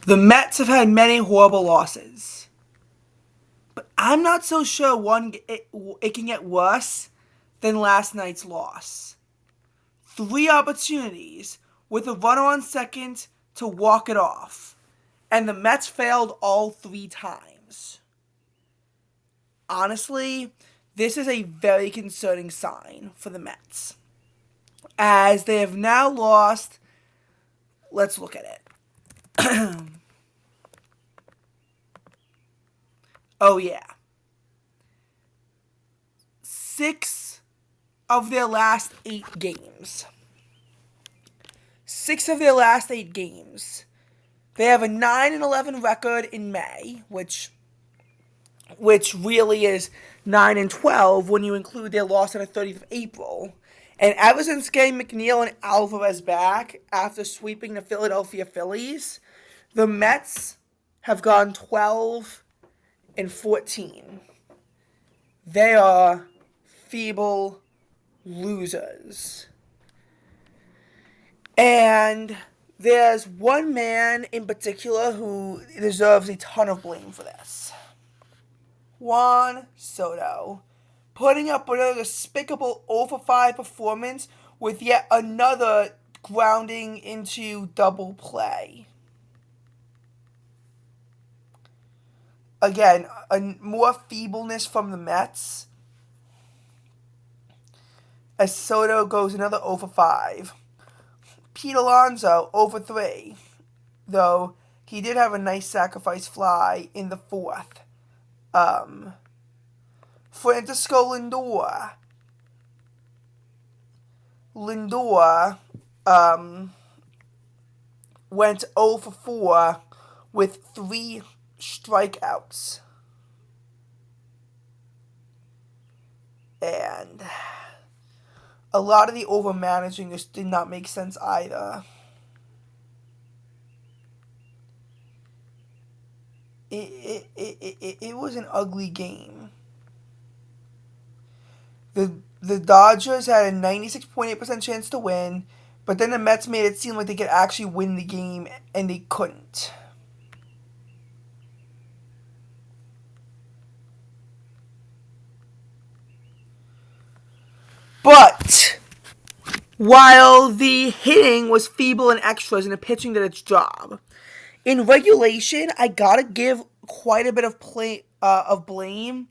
The Mets have had many horrible losses, but I'm not so sure it can get worse than last night's loss. Three opportunities with a runner on second to walk it off, and the Mets failed all three times. Honestly, this is a very concerning sign for the Mets, as they have now lost. Let's look at it. Oh, yeah. Six of their last 8 games. 6 of their last 8 games. They have a 9-11 record in May, which really is 9-12 when you include their loss on the 30th of April. And ever since getting McNeil and Alvarez back after sweeping the Philadelphia Phillies, the Mets have gone 12-14. They are feeble losers. And there's one man in particular who deserves a ton of blame for this. Juan Soto, putting up another despicable 0-for-5 performance with yet another grounding into double play. Again, more feebleness from the Mets, as Soto goes another 0-for-5. Pete Alonso 0-for-3, though he did have a nice sacrifice fly in the fourth. Francisco Lindor went 0-for-4 with 3 strikeouts. And a lot of the overmanaging just did not make sense either. It was an ugly game. The Dodgers had a 96.8% chance to win, but then the Mets made it seem like they could actually win the game, and they couldn't. But while the hitting was feeble and extras and the pitching did its job, in regulation, I gotta give quite a bit of blame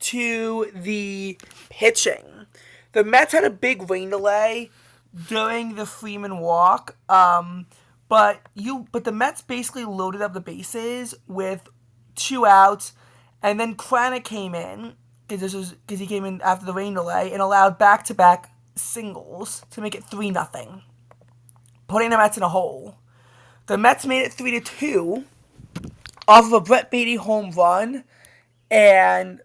to the pitching. The Mets had a big rain delay during the Freeman walk, but the Mets basically loaded up the bases with 2 outs, and then Kranick came in because he came in after the rain delay and allowed back-to-back singles to make it 3-0, putting the Mets in a hole. The Mets made it 3-2 off of a Brett Beatty home run and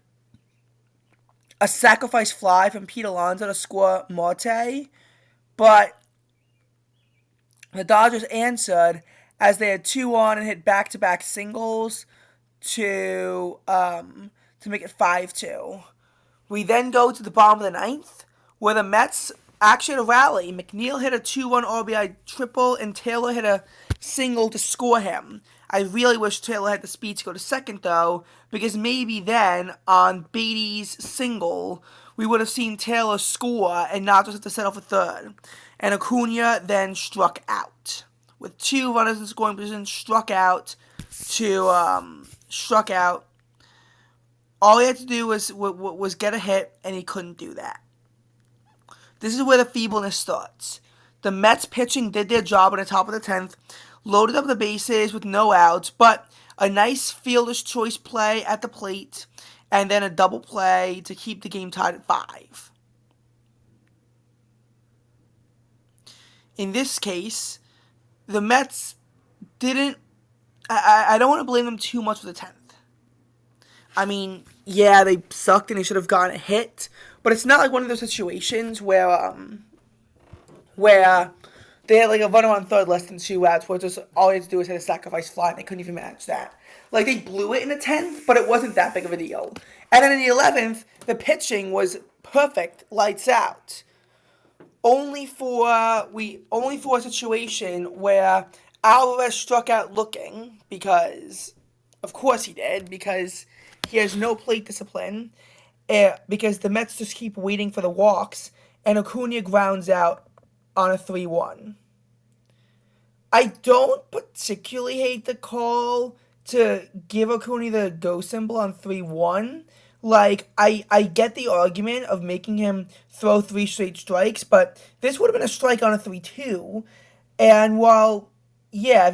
a sacrifice fly from Pete Alonso to score Marte, but the Dodgers answered as they had 2 on and hit back-to-back singles to make it 5-2. We then go to the bottom of the 9th, where the Mets actually had a rally. McNeil hit a 2-1 RBI triple, and Taylor hit a single to score him. I really wish Taylor had the speed to go to second, though, because maybe then, on Beatty's single, we would have seen Taylor score and not just have to settle for third. And Acuna then struck out. With 2 runners in scoring position, struck out. All he had to do was get a hit, and he couldn't do that. This is where the feebleness starts. The Mets pitching did their job at the top of the 10th, loaded up the bases with no outs, but a nice fielder's choice play at the plate, and then a double play to keep the game tied at 5. In this case, the Mets didn't... I don't want to blame them too much for the 10th. I mean, yeah, they sucked and they should have gotten a hit, but it's not like one of those situations where they had like a runner on third less than 2 outs, where just all they had to do was hit a sacrifice fly, and they couldn't even manage that. Like, they blew it in the 10th, but it wasn't that big of a deal. And then in the 11th, the pitching was perfect, lights out. Only for a situation where Alvarez struck out looking because, of course he did, because he has no plate discipline, because the Mets just keep waiting for the walks, and Acuna grounds out on a 3-1. I don't particularly hate the call to give Acuna the go symbol on 3-1. Like, I get the argument of making him throw three straight strikes, but this would have been a strike on a 3-2. And while, yeah,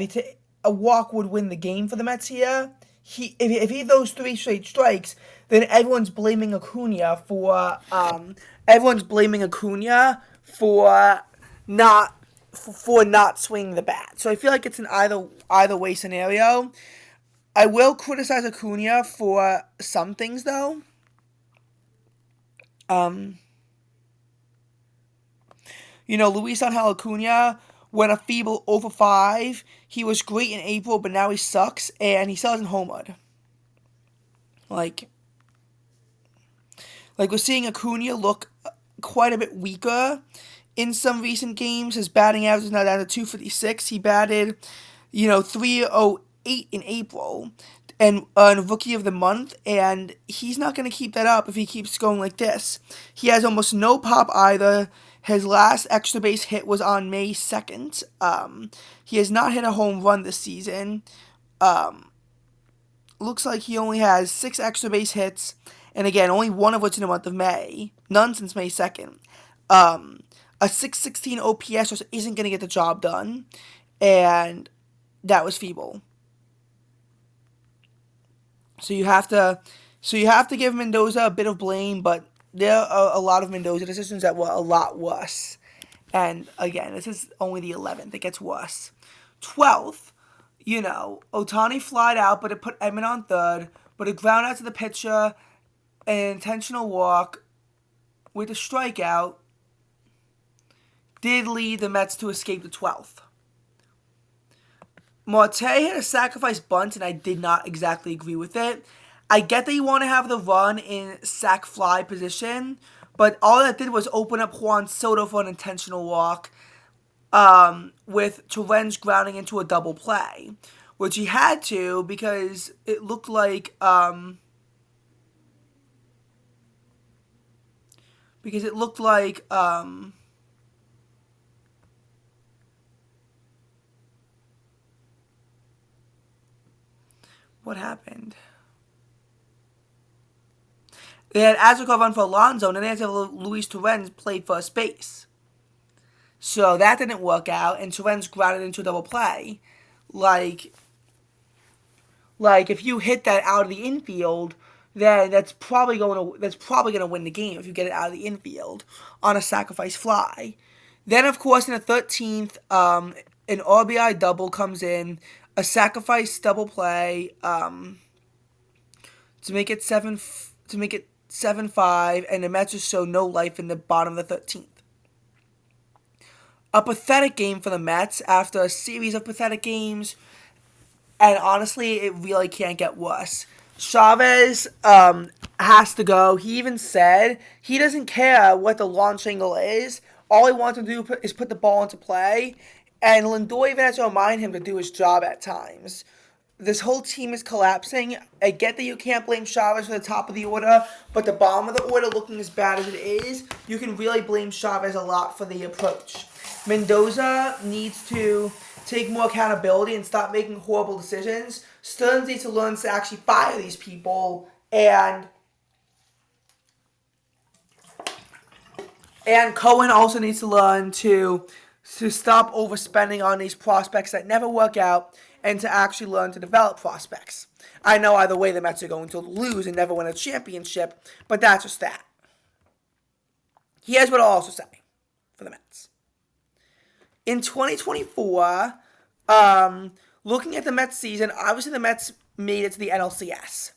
a walk would win the game for the Mets here, if he throws three straight strikes, then everyone's blaming Acuna for not for not swinging the bat. So I feel like it's an either way scenario. I will criticize Acuna for some things though. Um, Luis Angel Acuna went a feeble over 5. He was great in April, but now he sucks, and he still hasn't homered. Like we're seeing Acuna look quite a bit weaker in some recent games. His batting average is now down to 256. He batted, 308 in April and Rookie of the Month, and he's not going to keep that up if he keeps going like this. He has almost no pop either. His last extra base hit was on May 2nd. He has not hit a home run this season. Looks like he only has 6 extra base hits, and again, only one of which in the month of May. None since May 2nd. A 616 OPS just isn't going to get the job done, and that was feeble. So you have to give Mendoza a bit of blame, but there are a lot of Mendoza decisions that were a lot worse. And again, this is only the 11th. It gets worse. 12th, Ohtani flied out, but it put Edman on third, but a ground out to the pitcher, an intentional walk with a strikeout did lead the Mets to escape the 12th. Marte hit a sacrifice bunt, and I did not exactly agree with it. I get that you want to have the run in sac fly position, but all that did was open up Juan Soto for an intentional walk, with Torrens grounding into a double play, which he had to because it looked like what happened? They had Azarkov run for Alonso, and then they had to have Luis Torrens play first base. So that didn't work out, and Torrens grounded into a double play. Like if you hit that out of the infield, then that's probably going to win the game if you get it out of the infield on a sacrifice fly. Then, of course, in the 13th, an RBI double comes in, a sacrifice double play to make it 7-5, and the Mets just show no life in the bottom of the 13th. A pathetic game for the Mets after a series of pathetic games, and honestly, it really can't get worse. Chavez has to go. He even said he doesn't care what the launch angle is. All he wants to do is put the ball into play, and Lindor even has to remind him to do his job at times. This whole team is collapsing. I get that you can't blame Chavez for the top of the order, but the bottom of the order looking as bad as it is, you can really blame Chavez a lot for the approach. Mendoza needs to take more accountability and stop making horrible decisions. Stearns needs to learn to actually fire these people, and Cohen also needs to learn to stop overspending on these prospects that never work out and to actually learn to develop prospects. I know either way the Mets are going to lose and never win a championship, but that's just that. Here's what I'll also say for the Mets. In 2024, looking at the Mets season, obviously the Mets made it to the NLCS.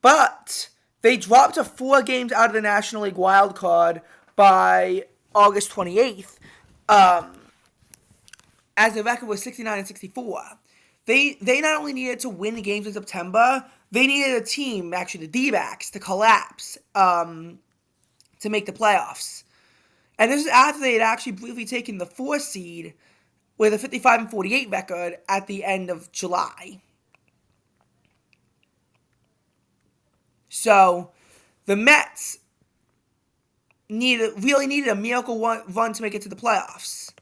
But they dropped to 4 games out of the National League wild card by August 28th. As the record was 69-64. They not only needed to win the games in September, they needed a team, actually the D-backs, to collapse to make the playoffs. And this is after they had actually briefly taken the 4 seed with a 55-48 record at the end of July. So the Mets really needed a miracle run to make it to the playoffs.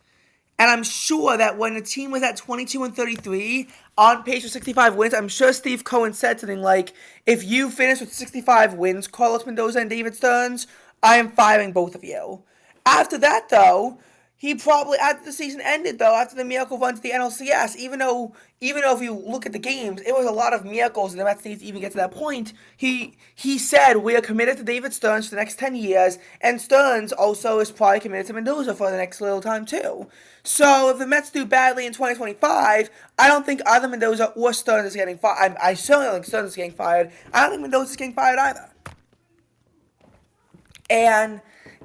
And I'm sure that when the team was at 22-33 on pace for 65 wins, I'm sure Steve Cohen said something like, if you finish with 65 wins, Carlos Mendoza and David Stearns, I am firing both of you. After that, though, he probably, after the season ended, though, after the miracle run to the NLCS, even though if you look at the games, it was a lot of miracles and the Mets needed to even get to that point, he said, we are committed to David Stearns for the next 10 years, and Stearns also is probably committed to Mendoza for the next little time, too. So, if the Mets do badly in 2025, I don't think either Mendoza or Stearns is getting fired. I certainly don't think Stearns is getting fired. I don't think Mendoza is getting fired either. And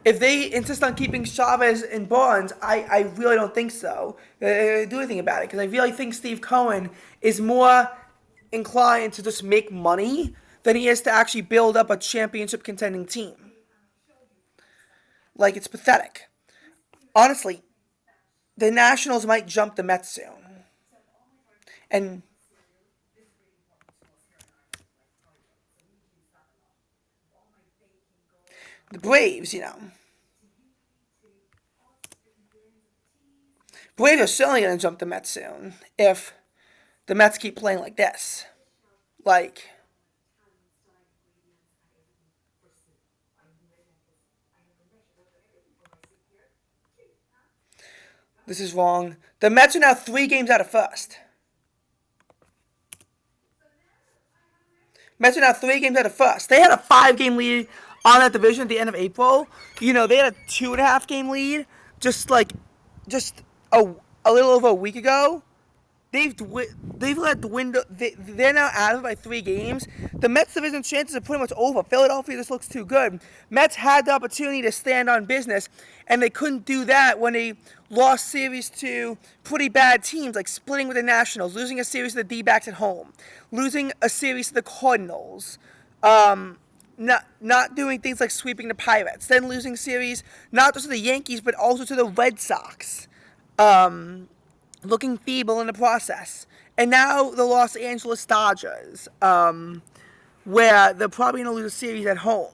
if they insist on keeping Chavez and Barnes, I really don't think so. Do anything about it, because I really think Steve Cohen is more inclined to just make money than he is to actually build up a championship contending team. Like, it's pathetic. Honestly, the Nationals might jump the Mets soon. And the Braves, Braves are certainly going to jump the Mets soon if the Mets keep playing like this. Like, this is wrong. The Mets are now 3 games out of first. Mets are now 3 games out of first. They had a 5-game lead on that division at the end of April. They had a 2.5-game lead just a little over a week ago. They've let the window. They're now out of it by 3 games. The Mets division chances are pretty much over. Philadelphia just looks too good. Mets had the opportunity to stand on business, and they couldn't do that when they lost series to pretty bad teams, like splitting with the Nationals, losing a series to the D-backs at home, losing a series to the Cardinals, not doing things like sweeping the Pirates, then losing series not just to the Yankees but also to the Red Sox. Looking feeble in the process. And now the Los Angeles Dodgers, where they're probably going to lose a series at home.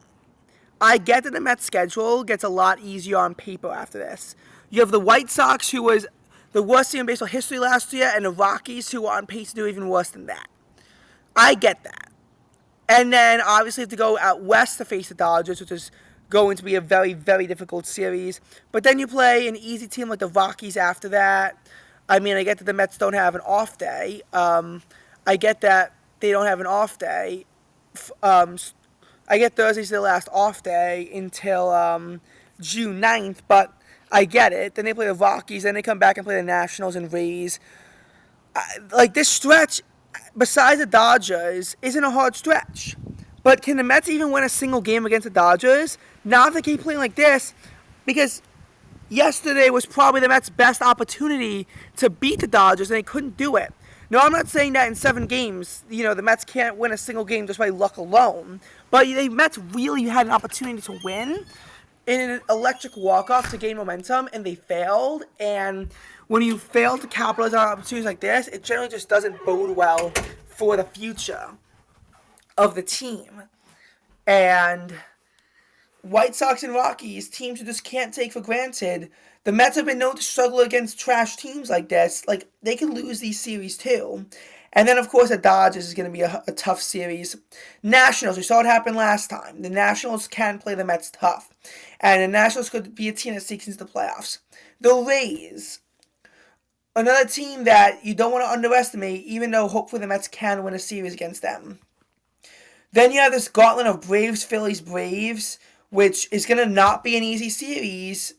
I get that the Mets schedule gets a lot easier on paper after this. You have the White Sox, who was the worst team in baseball history last year, and the Rockies, who are on pace to do even worse than that. I get that. And then, obviously, you have to go out west to face the Dodgers, which is going to be a very, very difficult series. But then you play an easy team like the Rockies after that. I mean, I get that the Mets don't have an off day. I get that they don't have an off day. I get Thursday's their last off day until June 9th, but I get it. Then they play the Rockies, then they come back and play the Nationals and Rays. This stretch, besides the Dodgers, isn't a hard stretch. But can the Mets even win a single game against the Dodgers? Not if they keep playing like this, because yesterday was probably the Mets' best opportunity to beat the Dodgers, and they couldn't do it. No, I'm not saying that in 7 games, the Mets can't win a single game just by luck alone. But the Mets really had an opportunity to win in an electric walk-off to gain momentum, and they failed. And when you fail to capitalize on opportunities like this, it generally just doesn't bode well for the future of the team. And White Sox and Rockies, teams you just can't take for granted. The Mets have been known to struggle against trash teams like this. They can lose these series too. And then, of course, the Dodgers is going to be a tough series. Nationals, we saw it happen last time. The Nationals can play the Mets tough. And the Nationals could be a team that seeks into the playoffs. The Rays, another team that you don't want to underestimate, even though hopefully the Mets can win a series against them. Then you have this gauntlet of Braves, Phillies, Braves, which is going to not be an easy series,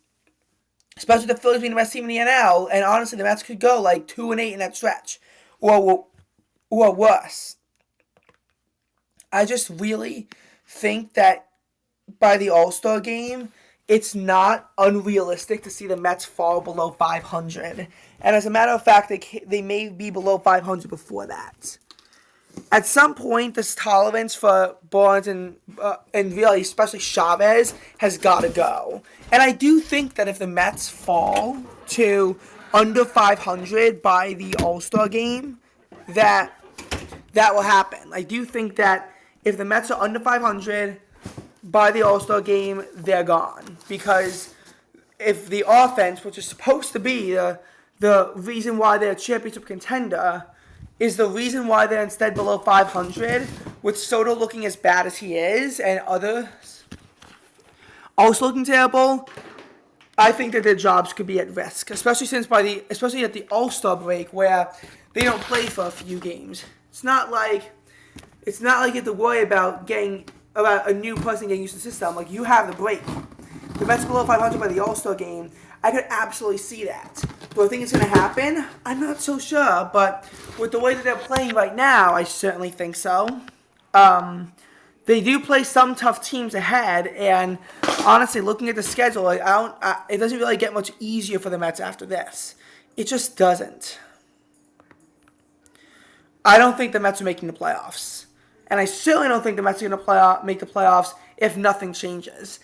especially the Phillies being the best team in the NL, and honestly, the Mets could go 2-8 in that stretch, or worse. I just really think that by the All-Star game, it's not unrealistic to see the Mets fall below 500, and as a matter of fact, they may be below 500 before that. At some point, this tolerance for Barnes and really, especially Chavez, has got to go. And I do think that if the Mets fall to under 500 by the All-Star game, that will happen. I do think that if the Mets are under 500 by the All-Star game, they're gone. Because if the offense, which is supposed to be the reason why they're a championship contender, is the reason why they're instead below 500, with Soto looking as bad as he is and others also looking terrible, I think that their jobs could be at risk, especially at the All-Star break where they don't play for a few games. It's not like you have to worry about a new person getting used to the system. Like, you have the break. The Mets below 500 by the All-Star game, I could absolutely see that. Do I think it's going to happen? I'm not so sure, but with the way that they're playing right now, I certainly think so. They do play some tough teams ahead, and honestly, looking at the schedule, it doesn't really get much easier for the Mets after this. It just doesn't. I don't think the Mets are making the playoffs. And I certainly don't think the Mets are going to make the playoffs if nothing changes.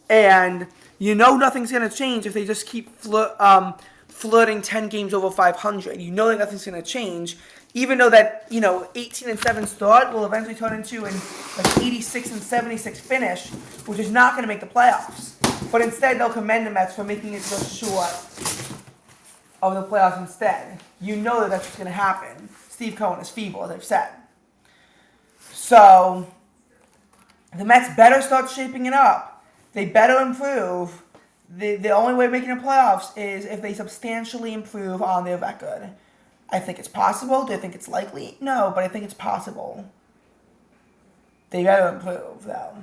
And nothing's going to change if they just keep flirting 10 games over 500. You know that nothing's going to change. Even though that, 18-7 start will eventually turn into an 86-76 finish, which is not going to make the playoffs. But instead, they'll commend the Mets for making it just short of the playoffs instead. You know that that's what's going to happen. Steve Cohen is feeble, as I've said. So, the Mets better start shaping it up. They better improve. The only way of making the playoffs is if they substantially improve on their record. I think it's possible. Do I think it's likely? No, but I think it's possible. They better improve, though.